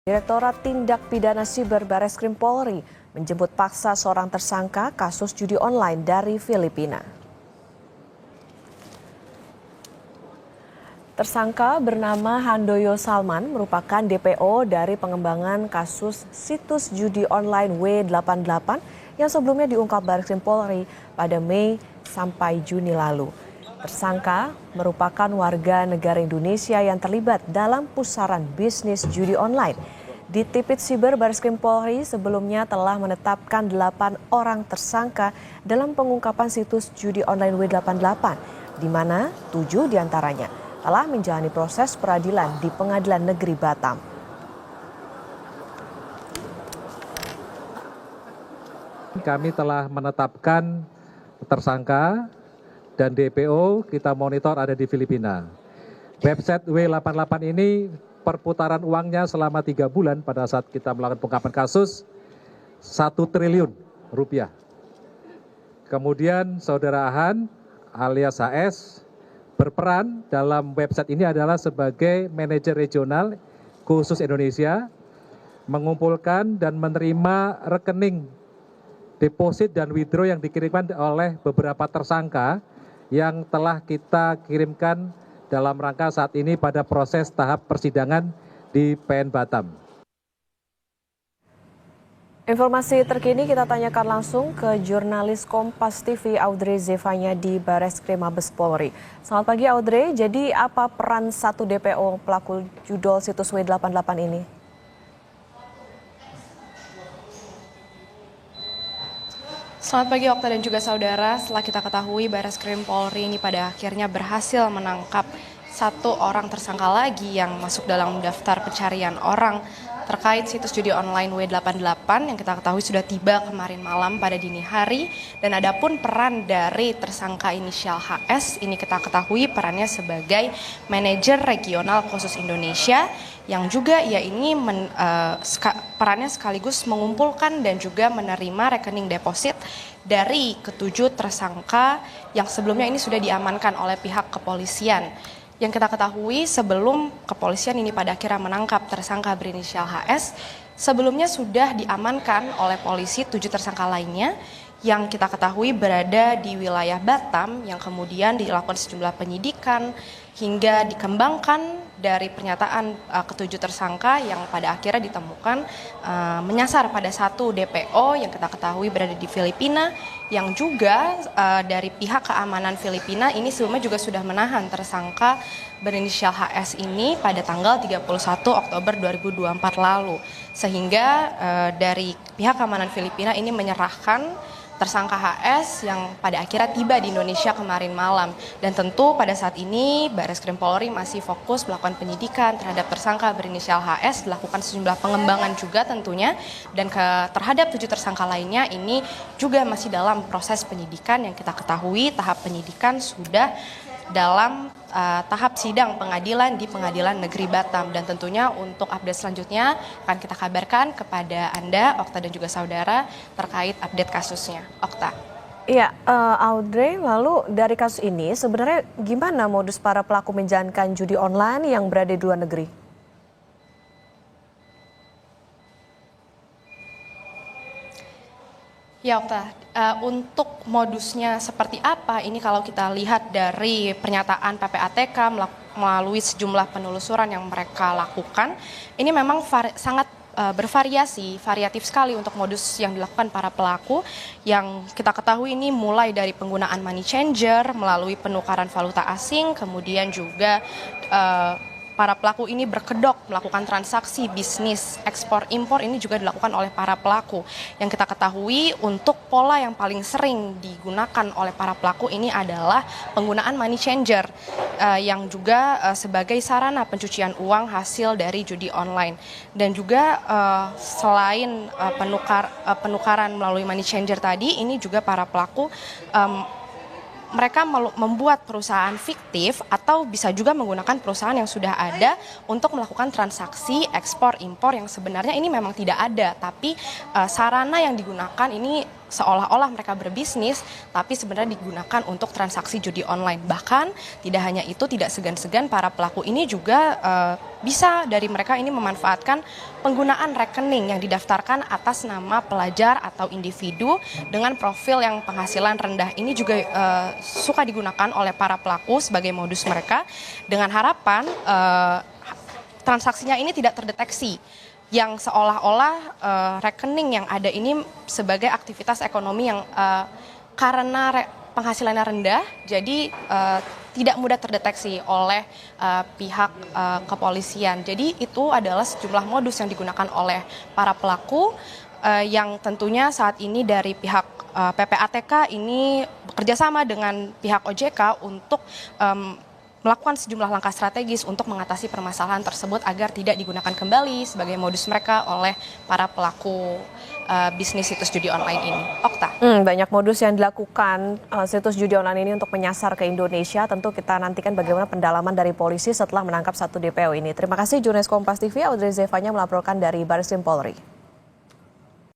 Direktorat Tindak Pidana Siber Bareskrim Polri menjemput paksa seorang tersangka kasus judi online dari Filipina. Tersangka bernama Handoyo Salman merupakan DPO dari pengembangan kasus situs judi online W88 yang sebelumnya diungkap Bareskrim Polri pada Mei sampai Juni lalu. Tersangka merupakan warga negara Indonesia yang terlibat dalam pusaran bisnis judi online. Di Tipit Siber Bareskrim Polri sebelumnya telah menetapkan 8 orang tersangka dalam pengungkapan situs judi online W88, di mana 7 diantaranya telah menjalani proses peradilan di Pengadilan Negeri Batam. Kami telah menetapkan tersangka dan DPO kita monitor ada di Filipina. Website W88 ini perputaran uangnya selama 3 bulan pada saat kita melakukan pengungkapan kasus 1 triliun rupiah. Kemudian saudara Han alias HS berperan dalam website ini adalah sebagai manajer regional khusus Indonesia, mengumpulkan dan menerima rekening deposit dan withdraw yang dikirimkan oleh beberapa tersangka yang telah kita kirimkan dalam rangka saat ini pada proses tahap persidangan di PN Batam. Informasi terkini kita tanyakan langsung ke jurnalis Kompas TV Audrey Zevanya di Bareskrim Mabes Polri. Selamat pagi Audrey, jadi apa peran 1 DPO pelaku judol situs W88 ini? Selamat pagi Okta dan juga saudara. Setelah kita ketahui Bareskrim Polri ini pada akhirnya berhasil menangkap 1 orang tersangka lagi yang masuk dalam daftar pencarian orang terkait situs judi online W88 yang kita ketahui sudah tiba kemarin malam pada dini hari. Dan adapun peran dari tersangka inisial HS ini kita ketahui perannya sebagai manajer regional khusus Indonesia yang juga ia ini perannya sekaligus mengumpulkan dan juga menerima rekening deposit dari ke-7 tersangka yang sebelumnya ini sudah diamankan oleh pihak kepolisian. Yang kita ketahui sebelum kepolisian ini pada akhirnya menangkap tersangka berinisial HS, sebelumnya sudah diamankan oleh polisi 7 tersangka lainnya yang kita ketahui berada di wilayah Batam yang kemudian dilakukan sejumlah penyidikan hingga dikembangkan dari pernyataan ke-7 tersangka yang pada akhirnya ditemukan menyasar pada 1 DPO yang kita ketahui berada di Filipina yang juga dari pihak keamanan Filipina ini sebelumnya juga sudah menahan tersangka berinisial HS ini pada tanggal 31 Oktober 2024 lalu. Sehingga dari pihak keamanan Filipina ini menyerahkan tersangka HS yang pada akhirnya tiba di Indonesia kemarin malam. Dan tentu pada saat ini Bareskrim Polri masih fokus melakukan penyidikan terhadap tersangka berinisial HS, dilakukan sejumlah pengembangan juga tentunya. Dan terhadap 7 tersangka lainnya ini juga masih dalam proses penyidikan yang kita ketahui tahap penyidikan sudah dalam tahap sidang pengadilan di Pengadilan Negeri Batam. Dan tentunya untuk update selanjutnya akan kita kabarkan kepada Anda, Okta dan juga saudara terkait update kasusnya. Okta. Iya, Audrey, lalu dari kasus ini sebenarnya gimana modus para pelaku menjalankan judi online yang berada di luar negeri? Ya Okta, untuk modusnya seperti apa ini kalau kita lihat dari pernyataan PPATK melalui sejumlah penelusuran yang mereka lakukan, ini memang sangat bervariasi, variatif sekali untuk modus yang dilakukan para pelaku yang kita ketahui ini mulai dari penggunaan money changer melalui penukaran valuta asing, kemudian juga para pelaku ini berkedok melakukan transaksi bisnis ekspor impor ini juga dilakukan oleh para pelaku. Yang kita ketahui untuk pola yang paling sering digunakan oleh para pelaku ini adalah penggunaan money changer yang juga sebagai sarana pencucian uang hasil dari judi online. Dan juga selain penukaran melalui money changer tadi, ini juga para pelaku mereka membuat perusahaan fiktif atau bisa juga menggunakan perusahaan yang sudah ada untuk melakukan transaksi ekspor impor yang sebenarnya ini memang tidak ada, tapi sarana yang digunakan ini seolah-olah mereka berbisnis, tapi sebenarnya digunakan untuk transaksi judi online. Bahkan tidak hanya itu, tidak segan-segan para pelaku ini juga bisa dari mereka ini memanfaatkan penggunaan rekening yang didaftarkan atas nama pelajar atau individu dengan profil yang penghasilan rendah. Ini juga suka digunakan oleh para pelaku sebagai modus mereka dengan harapan transaksinya ini tidak terdeteksi, yang seolah-olah rekening yang ada ini sebagai aktivitas ekonomi yang karena penghasilannya rendah, jadi tidak mudah terdeteksi oleh pihak kepolisian. Jadi itu adalah sejumlah modus yang digunakan oleh para pelaku yang tentunya saat ini dari pihak PPATK ini bekerjasama dengan pihak OJK untuk melakukan sejumlah langkah strategis untuk mengatasi permasalahan tersebut agar tidak digunakan kembali sebagai modus mereka oleh para pelaku bisnis situs judi online ini. Okta. Banyak modus yang dilakukan situs judi online ini untuk menyasar ke Indonesia. Tentu kita nantikan bagaimana pendalaman dari polisi setelah menangkap satu DPO ini. Terima kasih jurnalis Kompas TV Audrey Zevanya melaporkan dari Barreskrim Polri.